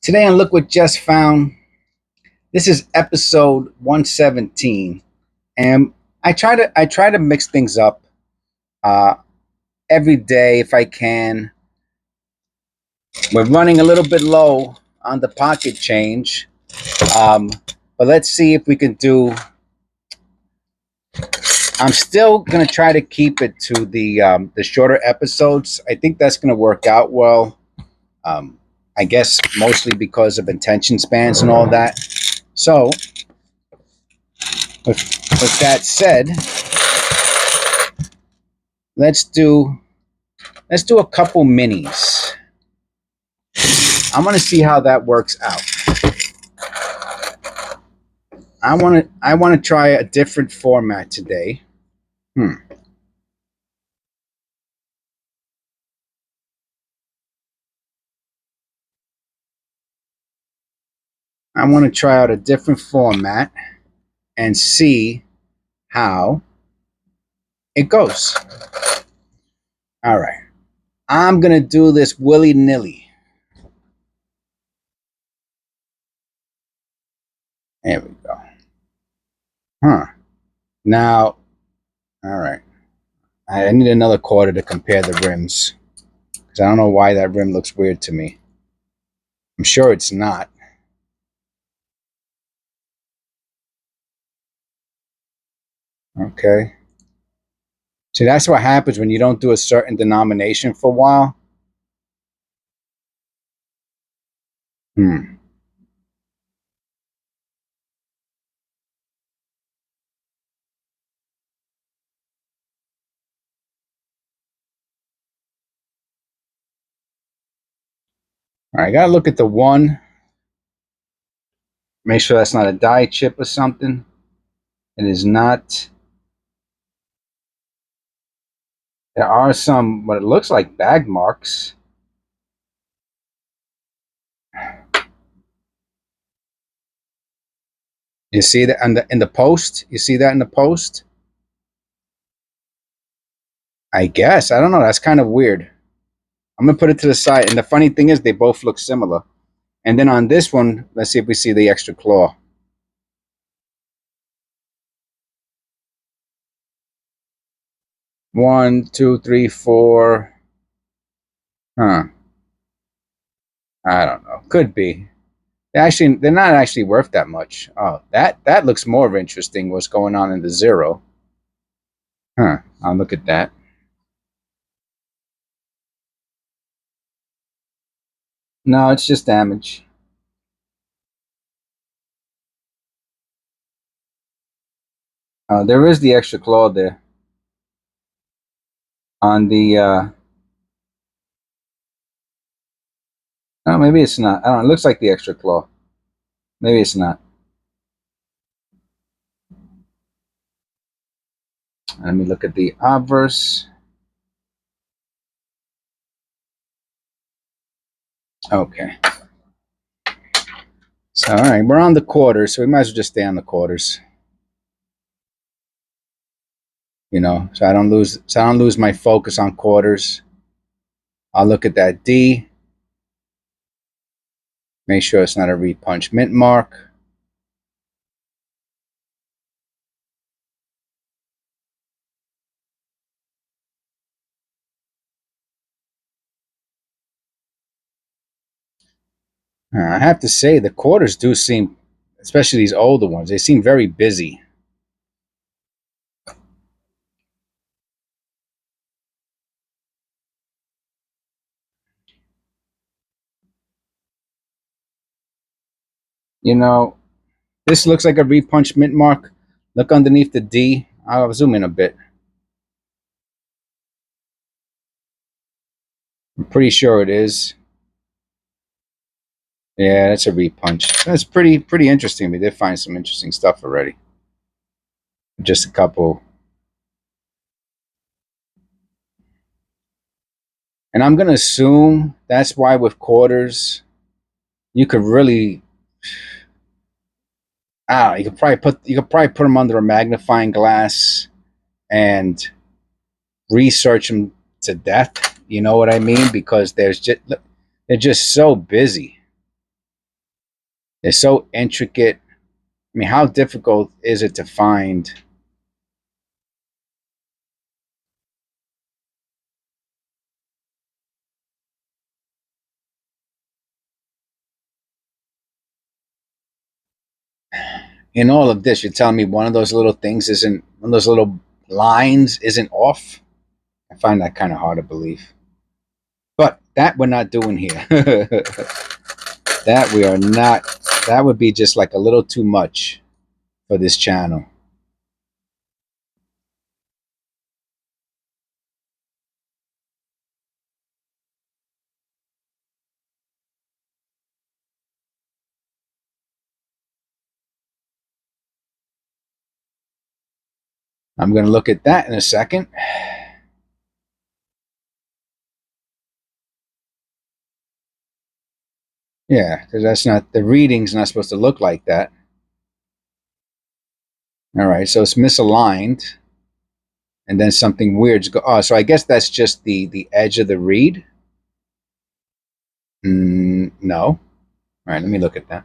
Today on Look What Just Found, this is episode 117, and I try to mix things up uh, every day if I can. We're running a little bit low on the pocket change, um, but let's see if we can do. I'm still gonna try to keep it to the shorter episodes. I think that's gonna work out well. Um, I guess mostly because of attention spans and all that. So, with that said, let's do a couple minis. I want to see how that works out. I want to try a different format today. I want to try out a different format and see how it goes. All right. I'm going to do this willy-nilly. There we go. Now, all right. I need another quarter to compare the rims, because I don't know why that rim looks weird to me. I'm sure it's not. Okay. See, that's what happens when you don't do a certain denomination for a while. Hmm. All right, I gotta look at the one. Make sure that's not a die chip or something. It is not. There are some, what it looks like bag marks. You see that in the post? You see that in the post? I guess. I don't know. That's kind of weird. I'm gonna put it to the side. And the funny thing is, they both look similar. And then on this one, let's see if we see the extra claw. One, two, three, four. Huh. I don't know. Could be. They're not actually worth that much. Oh, that looks more interesting. What's going on in the zero? Huh. I'll look at that. No, it's just damage. There is the extra claw there on the. Oh, maybe it's not. I don't know. It looks like the extra claw. Maybe it's not. Let me look at the obverse. Okay. So all right, we're on the quarters, so we might as well just stay on the quarters. So I don't lose my focus on quarters. I'll look at that D. Make sure it's not a repunch mint mark. I have to say the quarters do seem, especially these older ones, they seem very busy. This looks like a repunch mint mark. Look underneath the D. I'll zoom in a bit. I'm pretty sure it is. Yeah, that's a repunch. That's pretty interesting. We did find some interesting stuff already. Just a couple. And I'm gonna assume that's why with quarters, you could really, you could probably put them under a magnifying glass and research them to death. You know what I mean? Because they're just so busy. They're so intricate. I mean, how difficult is it to find? In all of this, you're telling me one of those little things isn't, one of those little lines isn't off? I find that kind of hard to believe. But that we're not doing here. That we are not. That would be just like a little too much for this channel. I'm going to look at that in a second. Yeah, because that's not, the reading's not supposed to look like that. All right, so it's misaligned, and then something weird's go. Oh, so I guess that's just the edge of the reed. No. All right, let me look at that.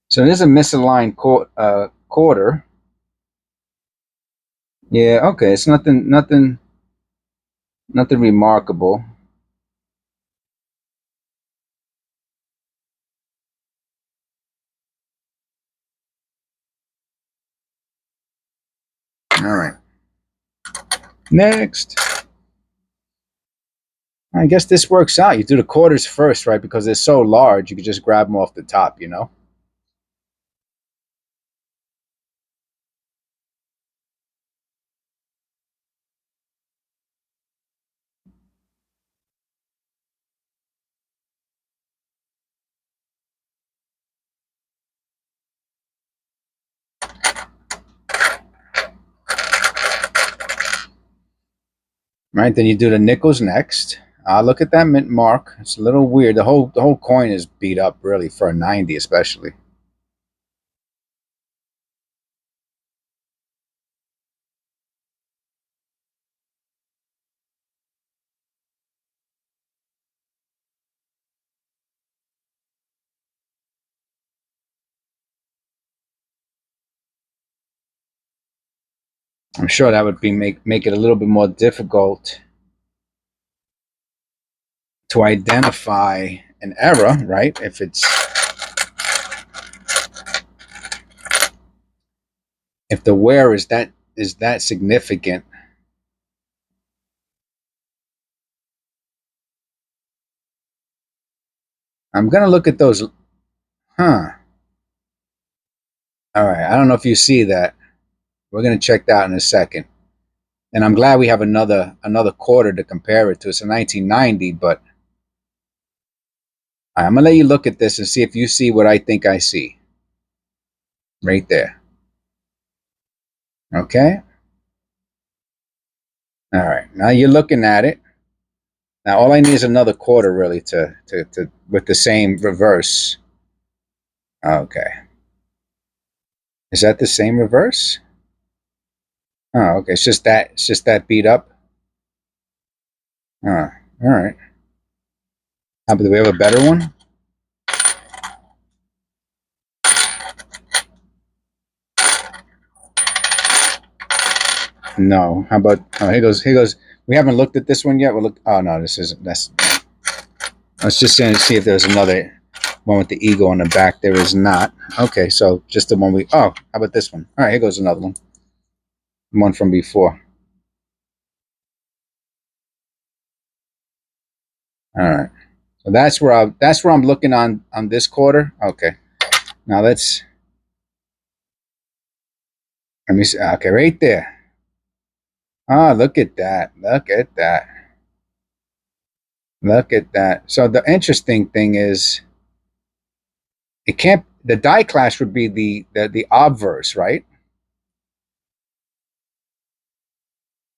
So there's a misaligned quarter. Yeah, okay, it's nothing remarkable. All right. Next. I guess this works out. You do the quarters first, right? Because they're so large, you can just grab them off the top, you know? Right, then you do the nickels next. Look at that mint mark. It's a little weird. The whole coin is beat up, really, for a 90 especially. I'm sure that would be make it a little bit more difficult to identify an error, right? If the wear is that significant. I'm gonna look at those. Huh. All right. I don't know if you see that. We're gonna check that out in a second. And I'm glad we have another quarter to compare it to. It's a 1990, but I'm gonna let you look at this and see if you see what I think I see. Right there. Okay. All right. Now you're looking at it. Now all I need is another quarter, really, to with the same reverse. Okay. Is that the same reverse? Oh, okay. It's just that beat up. Oh, all right. How about, do we have a better one? No. How about, oh, here goes. Here goes. We haven't looked at this one yet. We'll look. Oh no, this isn't. That's. I was just saying to see if there's another one with the eagle on the back. There is not. Okay, so just the one we. Oh, how about this one? All right, here goes another one. One from before. All right. So that's where I'm looking on this quarter. Okay. Now let me see. Okay, right there. Ah, look at that. Look at that. Look at that. So the interesting thing is, it can't. The die clash would be the obverse, right?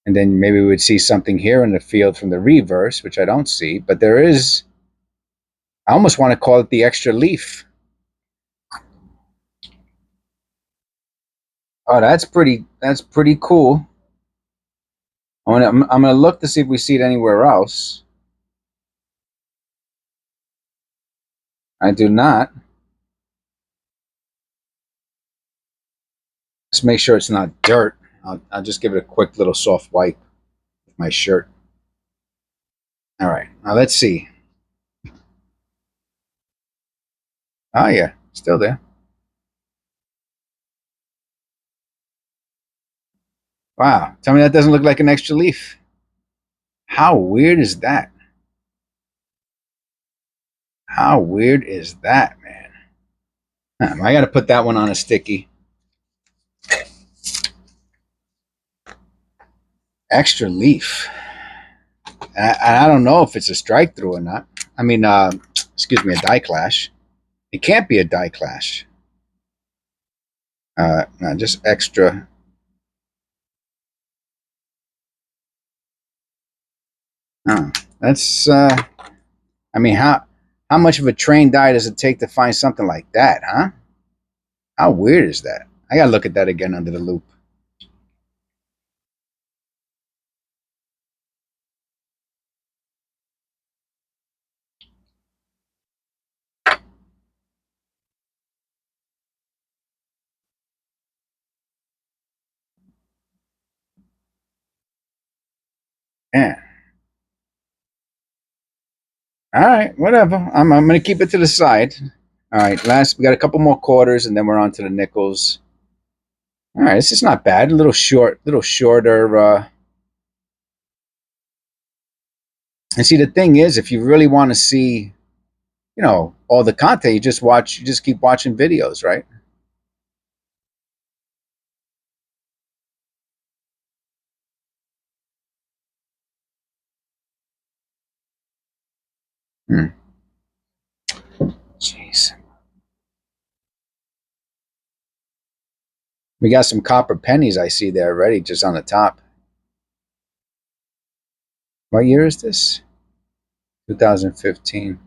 And then maybe we would see something here in the field from the reverse, which I don't see. But there is. I almost want to call it the extra leaf. Oh, that's pretty. That's pretty cool. I'm gonna look to see if we see it anywhere else. I do not. Let's make sure it's not dirt. I'll just give it a quick little soft wipe with my shirt. All right, now let's see. Oh yeah, still there. Wow, tell me that doesn't look like an extra leaf. How weird is that? How weird is that, man? I got to put that one on a sticky. Extra leaf. And I don't know if it's a strike through or not. I mean, excuse me, a die clash. It can't be a die clash. No, just extra. Oh, that's. I mean, how much of a trained die does it take to find something like that, huh? How weird is that? I gotta look at that again under the loop. Yeah. All right, whatever. I'm gonna keep it to the side. All right, last we got a couple more quarters, and then we're on to the nickels. All right, this is not bad. A little shorter. And see, the thing is, if you really want to see, all the content, you just watch. You just keep watching videos, right? Hmm. Jeez, we got some copper pennies. I see there already, just on the top. What year is this? 2015.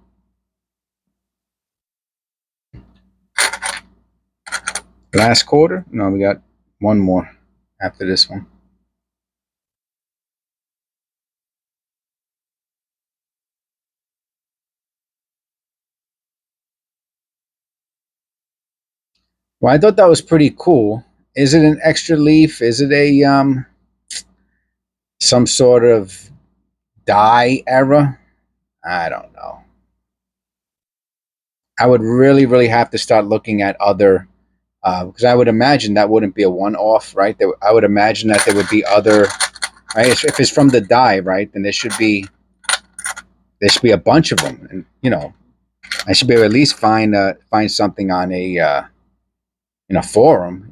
Last quarter? No, we got one more after this one. Well, I thought that was pretty cool. Is it an extra leaf? Is it a some sort of dye error? I don't know. I would really, really have to start looking at other because I would imagine that wouldn't be a one-off, right? I would imagine that there would be other, right? If it's from the dye, right, then there should be a bunch of them, and I should be able to at least find something on a in a forum.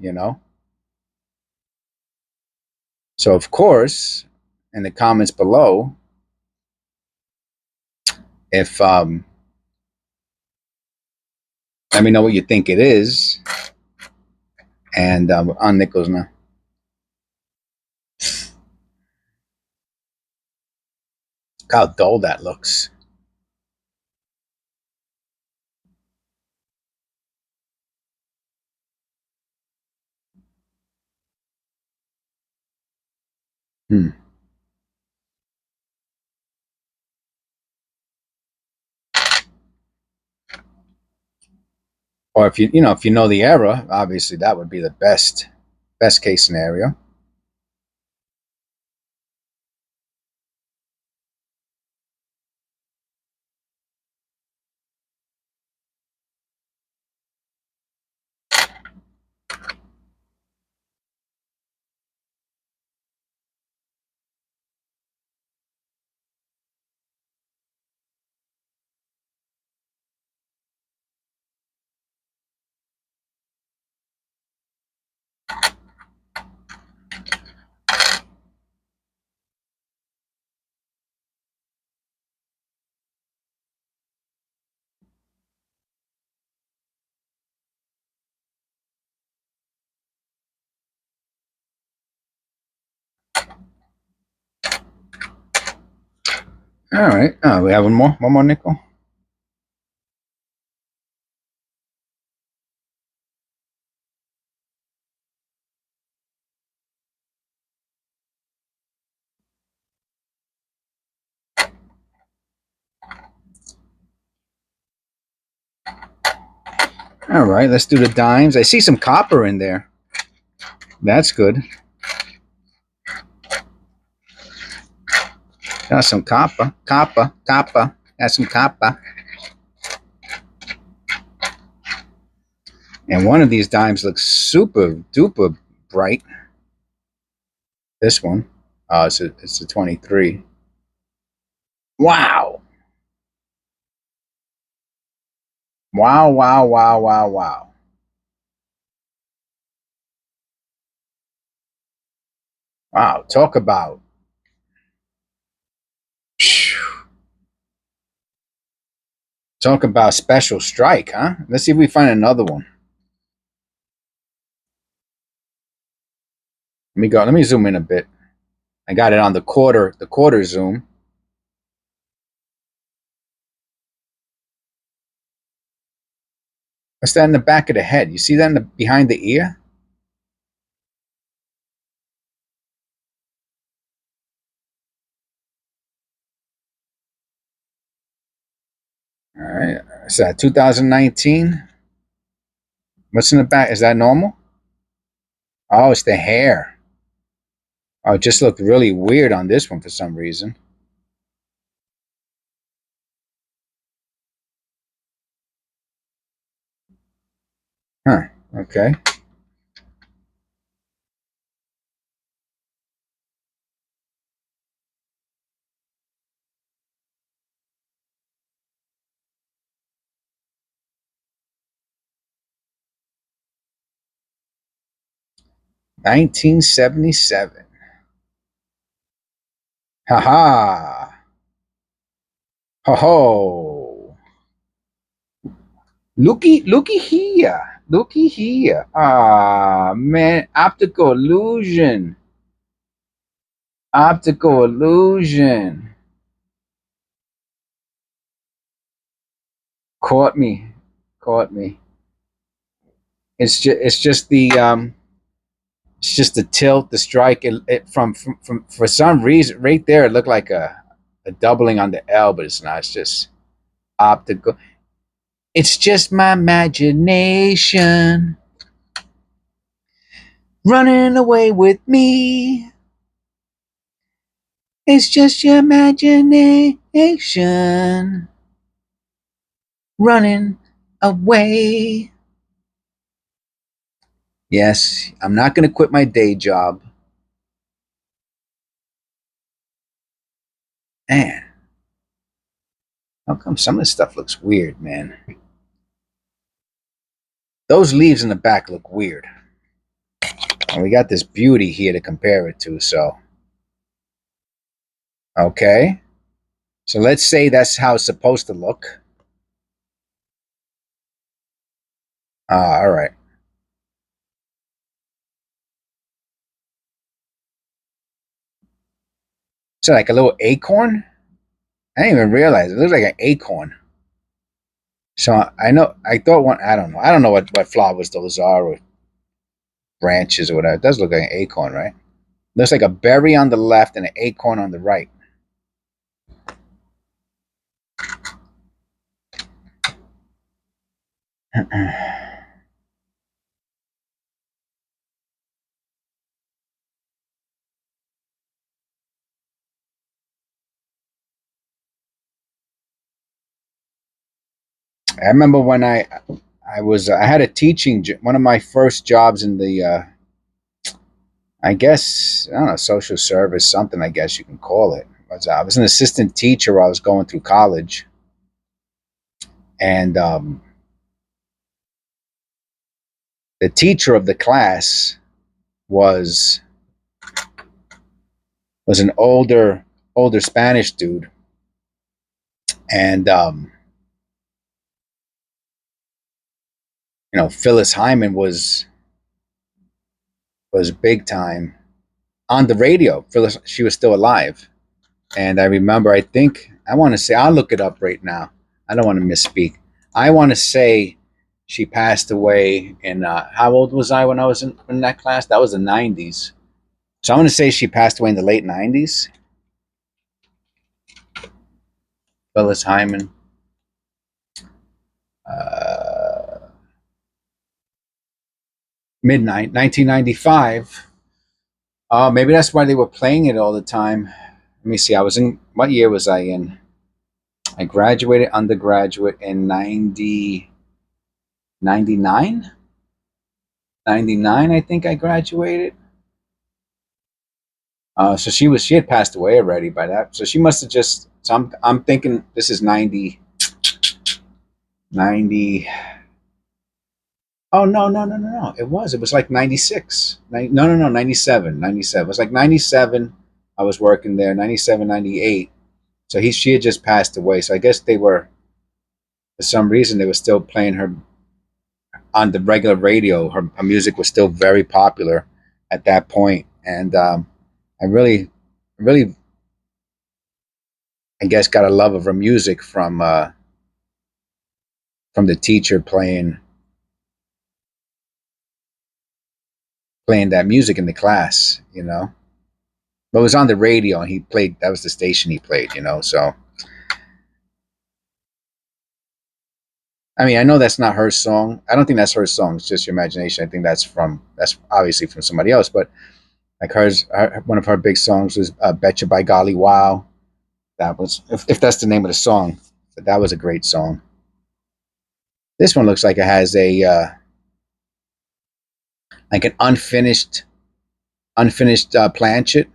So of course, in the comments below, if let me know what you think it is, and on nickels now. Look how dull that looks. Hmm. Or if you know the error, obviously that would be the best case scenario. All right. We have one more nickel. All right, let's do the dimes. I see some copper in there. That's good. Got some copper. Got some copper. And one of these dimes looks super duper bright. This one. It's a 23. Wow. Wow. Wow. Talk about. Talk about special strike, huh? Let's see if we find another one. Let me go. Let me zoom in a bit. I got it on the quarter zoom. What's that in the back of the head? You see that in the behind the ear? All right. Is that 2019? What's in the back? Is that normal? Oh, it's the hair. Oh, it just looked really weird on this one for some reason. Huh. Okay. $19.77. Ha ha. Ho ho. Looky here. Looky here. Ah, man. Optical illusion. Optical illusion. Caught me. Caught me. It's just the tilt, the strike. From for some reason, right there, it looked like a doubling on the L, but it's not. It's just optical. It's just my imagination running away with me. It's just your imagination running away. Yes, I'm not going to quit my day job. Man, how come some of this stuff looks weird, man? Those leaves in the back look weird. And we got this beauty here to compare it to, so. Okay. So let's say that's how it's supposed to look. All right. So like a little acorn? I didn't even realize it looks like an acorn. So I know I thought one I don't know. I don't know what flowers those are or branches or whatever. It does look like an acorn, right? Looks like a berry on the left and an acorn on the right. I remember when I had a teaching one of my first jobs in the I guess I don't know social service something I guess you can call it. I was an assistant teacher while I was going through college, and the teacher of the class was an older Spanish dude, and Phyllis Hyman was big time on the radio. Phyllis, she was still alive, and I remember. I think I want to say I'll look it up right now. I don't want to misspeak. I want to say she passed away in how old was I when I was in that class? That was the 90s. So I'm going to say she passed away in the late 90s. Phyllis Hyman. Uh, midnight 1995. Maybe that's why they were playing it all the time. Let me see. I was in, what year was I in? I graduated undergraduate in 99. 99, I think I graduated. So she had passed away already by that. So she must have just, so I'm thinking this is 90. Oh, no. It was like 96. No, 97. 97. It was like 97. I was working there, 97, 98. So she had just passed away. So I guess they were, for some reason, they were still playing her on the regular radio. Her music was still very popular at that point. And I really, I guess, got a love of her music from the teacher playing that music in the class, you know. But it was on the radio, and he played. That was the station he played, you know. So I mean, I know that's not her song. I don't think that's her song. It's just your imagination. I think that's obviously from somebody else. But like one of her big songs was "Betcha by Golly Wow." That was, if that's the name of the song, but that was a great song. This one looks like it has a like an unfinished planchet.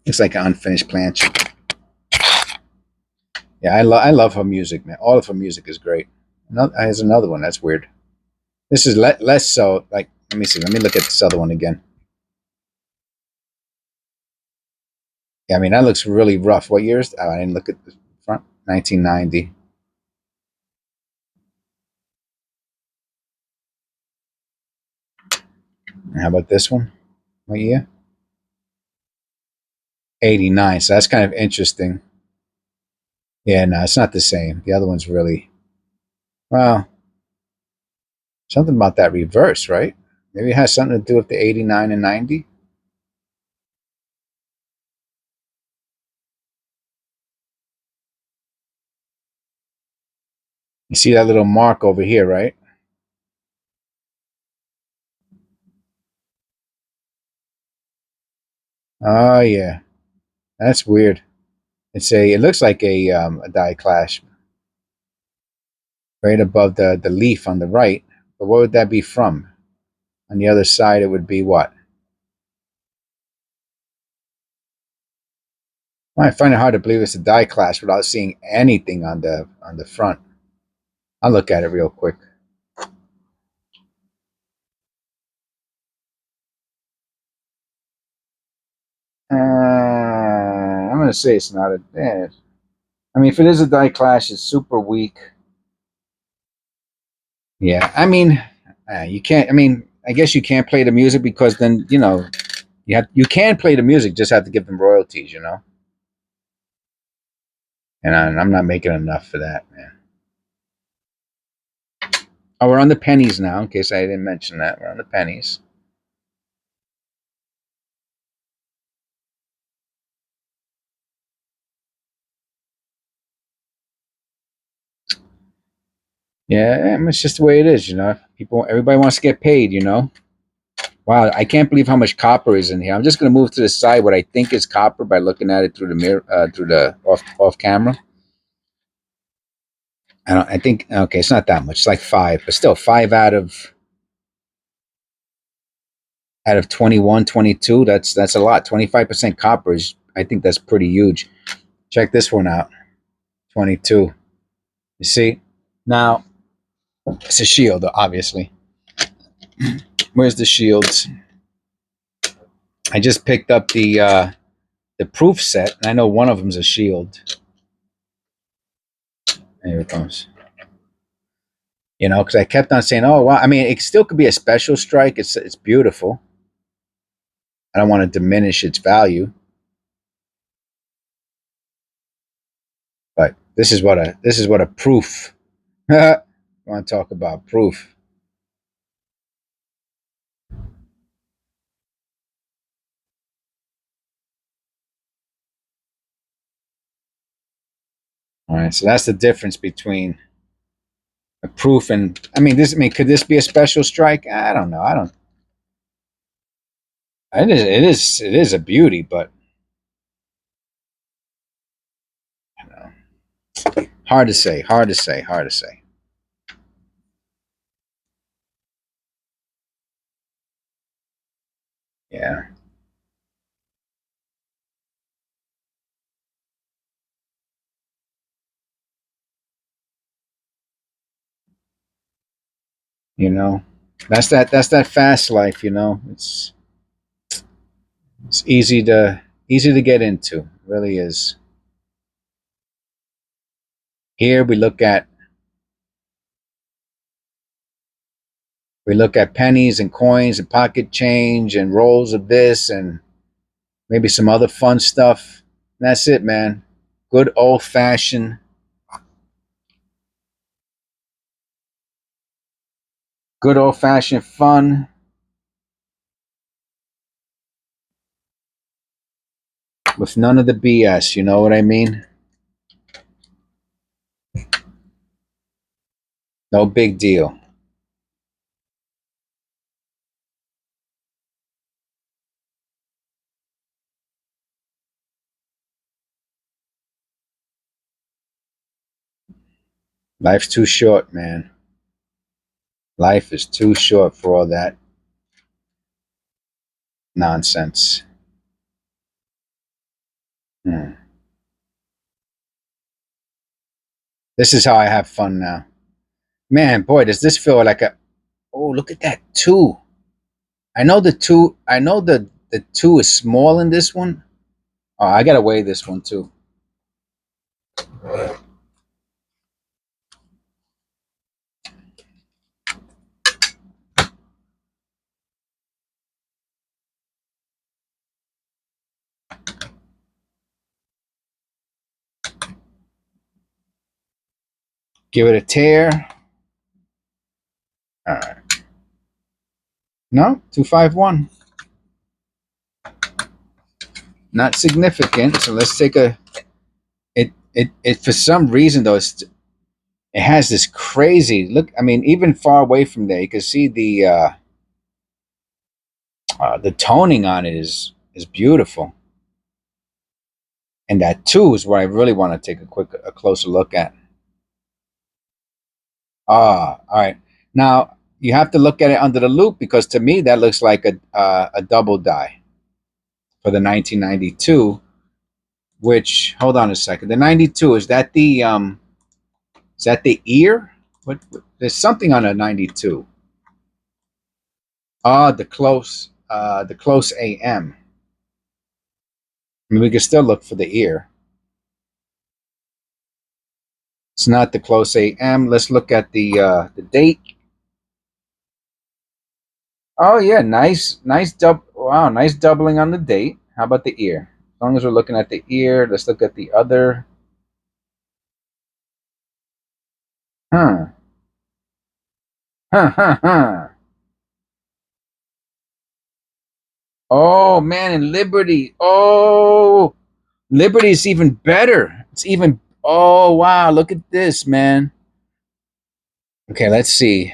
It's like an unfinished planchet. Yeah, I love her music, man. All of her music is great. There's another one that's weird. This is less so. Like, let me see. Let me look at this other one again. Yeah, I mean that looks really rough. What years? Oh, I didn't look at the front. 1990. And how about this one? What year? 89. So that's kind of interesting. Yeah, no, it's not the same. The other one's really, well, something about that reverse, right? Maybe it has something to do with the 89 and 90. You see that little mark over here, right? Oh yeah, that's weird. It looks like a die clash right above the leaf on the right. But what would that be from? On the other side, it would be what? Well, I find it hard to believe it's a die clash without seeing anything on the front. I'll look at it real quick. I'm gonna say it's not a. I mean, if it is a die clash, it's super weak. Yeah, I mean, you can't. I mean, I guess you can't play the music because then you can play the music, just have to give them royalties, you know. And I'm not making enough for that, man. Oh, we're on the pennies now. In case I didn't mention that, we're on the pennies. Yeah, it's just the way it is, you know. Everybody wants to get paid, you know. Wow, I can't believe how much copper is in here. I'm just gonna move to the side what I think is copper by looking at it through the mirror, through the off camera. I think okay, it's not that much. It's like five, but still five out of 21, 22. That's a lot. 25% copper is. I think that's pretty huge. Check this one out. 22. You see? Now it's a shield, obviously. Where's the shields? I just picked up the proof set, and I know one of them's a shield. Here it comes. You know, because I kept on saying, "Oh, wow." I mean, it still could be a special strike. It's beautiful. I don't want to diminish its value, but this is what a proof. I want to talk about proof. All right, so that's the difference between proof. And I mean, could this be a special strike? I don't know. I don't. It is a beauty, but you know, hard to say. Hard to say. Hard to say. Yeah, you know, that's that fast life. You know, it's easy to get into. It really is. Here we look at pennies and coins and pocket change and rolls of this and maybe some other fun stuff. And that's it, man. Good old fashioned fun with none of the BS. You know what I mean? No big deal. Life's too short, man. Life is too short for all that nonsense. Hmm. This is how I have fun now. Man, boy, does this feel like a. Oh, look at that two. I know the two. I know the two is small in this one. Oh, I gotta weigh this one too. Give it a tear. All right. No, 251. Not significant. So let's take a. It for some reason though it has this crazy look. I mean, even far away from there, you can see the toning on it is beautiful. And that two is what I really want to take a closer look at. Ah, all right. Now you have to look at it under the loop because to me that looks like a double die for the 1992. Which hold on a second, the 92 is that the ear? There's something on a 92. Ah, the close AM. I mean, we can still look for the ear. It's not the close AM. Let's look at the date. Oh yeah, nice wow, nice doubling on the date. How about the ear? As long as we're looking at the ear, let's look at the other. Huh. Huh, huh, huh. Oh man, and Liberty. Oh, Liberty is even better. It's even. Oh wow, look at this, man. Okay, let's see.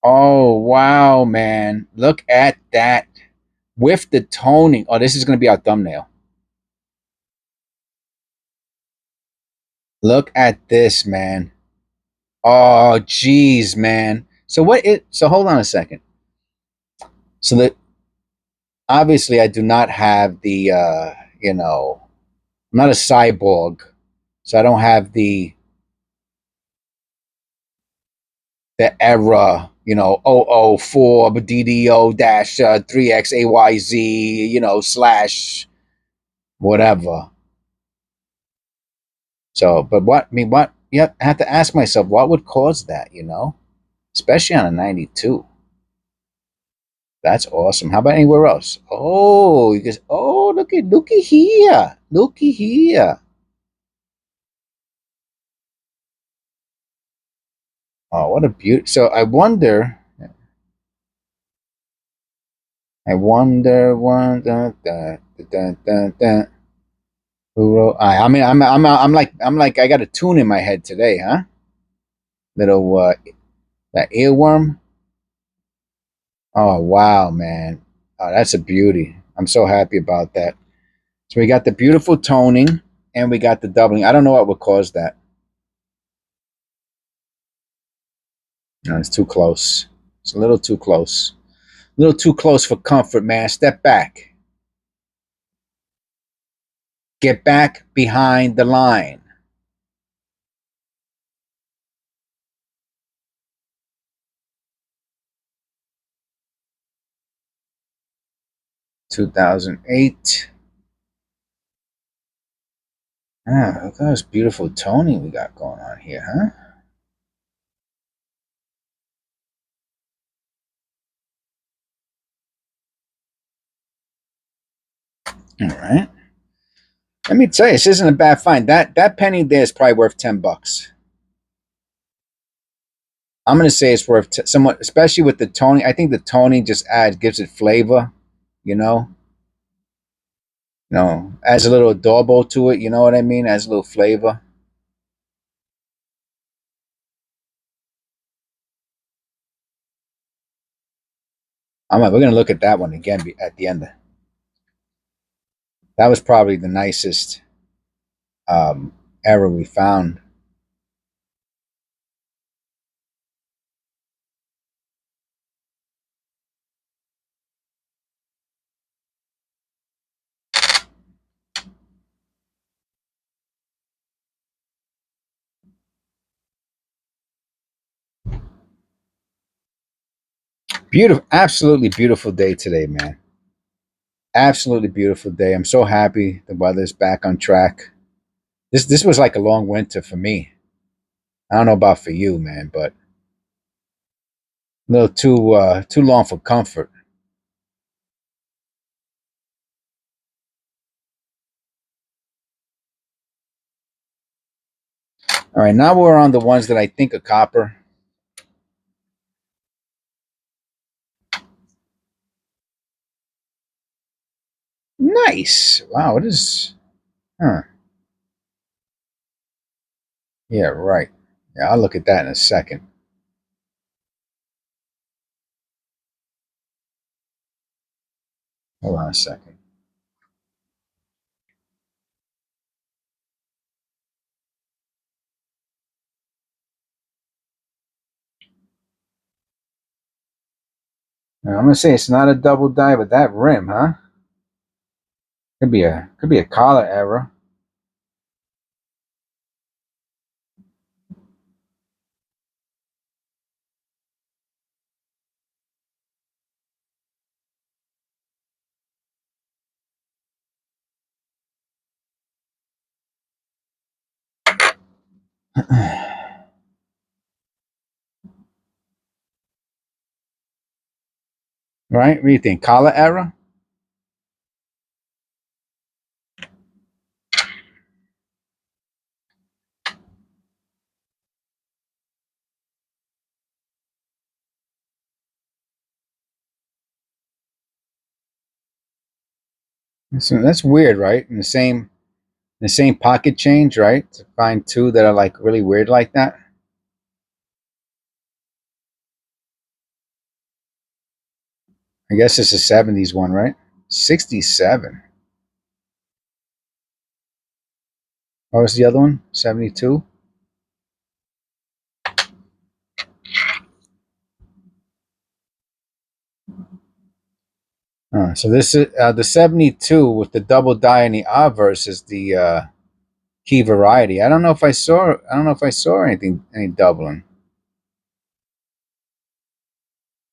Oh wow, man. Look at that. With the toning. Oh, this is going to be our thumbnail. Look at this, man. Oh, geez, man. So hold on a second. So that obviously I do not have the I'm not a cyborg. So I don't have the era, 004 DDO dash 3XAYZ, slash whatever. So, but what, yeah, I have to ask myself, what would cause that, especially on a 92? That's awesome. How about anywhere else? Oh, looky here. Looky here. Oh, what a beauty. So I wonder, Who wrote? I'm like I got a tune in my head today, huh? Little that earworm. Oh wow, man. Oh, that's a beauty. I'm so happy about that. So we got the beautiful toning and we got the doubling. I don't know what would cause that. No, it's too close. It's a little too close. A little too close for comfort, man. Step back. Get back behind the line. 2008. Ah, look at this beautiful toning we got going on here, huh? All right. Let me tell you, this isn't a bad find. That penny there is probably worth $10. I'm gonna say it's worth somewhat, especially with the toning. I think the toning just gives it flavor. You know, adds a little adobo to it. You know what I mean? Adds a little flavor. We're gonna look at that one again at the end. That was probably the nicest error we found. Beautiful, absolutely beautiful day today, man. Absolutely beautiful day. I'm so happy the weather's back on track. This was like a long winter for me. I don't know about for you, man, but a little too long for comfort. All right, now we're on the ones that I think are copper. Nice. Wow, what is? Huh? Yeah, right. Yeah, I'll look at that in a second. Hold on a second. Now, I'm gonna say it's not a double die, but that rim, huh? Could be a collar error. Right? What do you think? Collar error? That's weird, right? In the same pocket change, right? To find two that are like really weird like that. I guess it's a '70s one, right? '67. What was the other one? '72. So this is the '72 with the double die and the obverse is the key variety. I don't know if I saw. I don't know if I saw any doubling.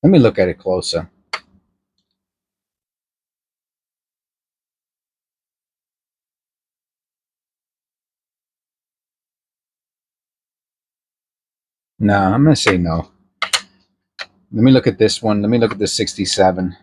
Let me look at it closer. No, I'm gonna say no. Let me look at this one. Let me look at the '67.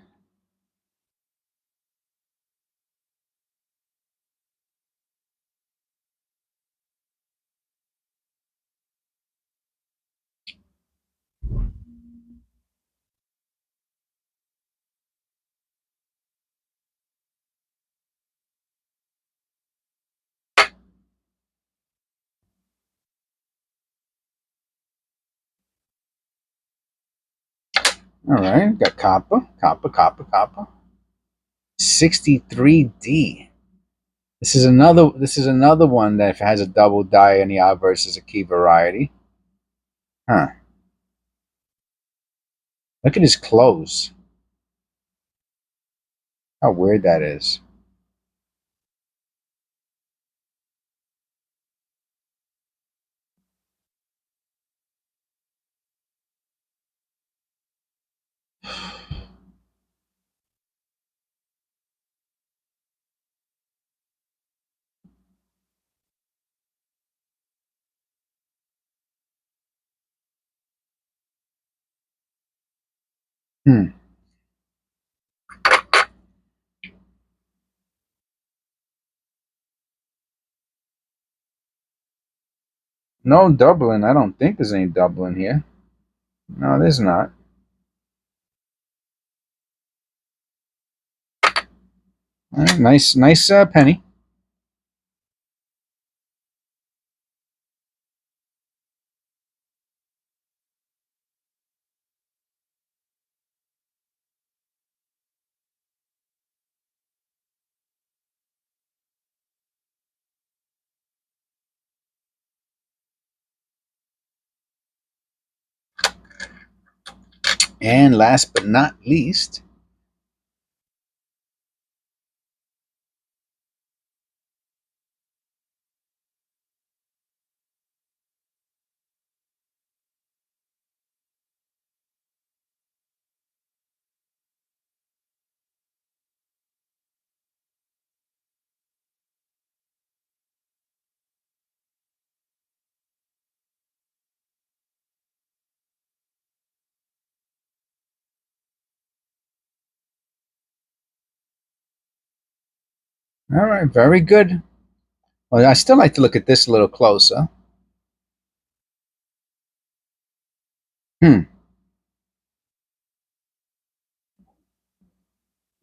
All right, got copper, copper, copper, copper. 63D. This is another one that has a double die in the obverse as a key variety. Huh. Look at his clothes. How weird that is. Hmm. No doubling. I don't think there's any doubling here. No, there's not. All right, nice penny. And last but not least, all right, very good. Well, I still like to look at this a little closer. Hmm.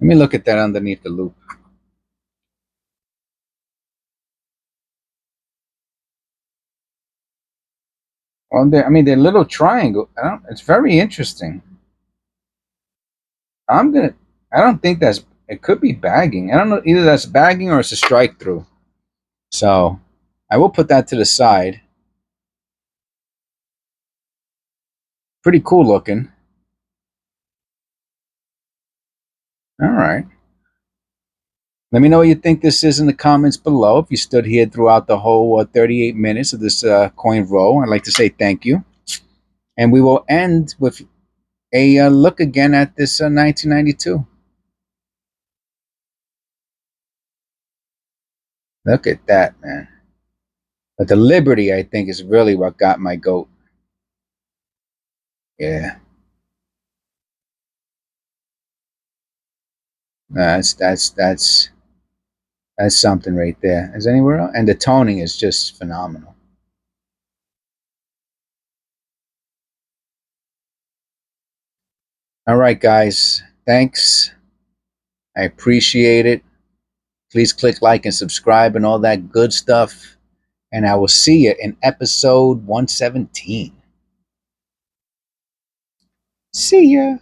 Let me look at that underneath the loop. Well, they're little triangle. It's very interesting. I'm gonna. I don't think that's. It could be bagging. I don't know. Either that's bagging or it's a strike through. So, I will put that to the side. Pretty cool looking. All right. Let me know what you think this is in the comments below. If you stood here throughout the whole 38 minutes of this coin roll, I'd like to say thank you. And we will end with a look again at this 1992. Look at that, man. But the Liberty, I think, is really what got my goat. Yeah. That's something right there. Is anywhere else? And the toning is just phenomenal. All right, guys. Thanks. I appreciate it. Please click like and subscribe and all that good stuff. And I will see you in episode 117. See ya.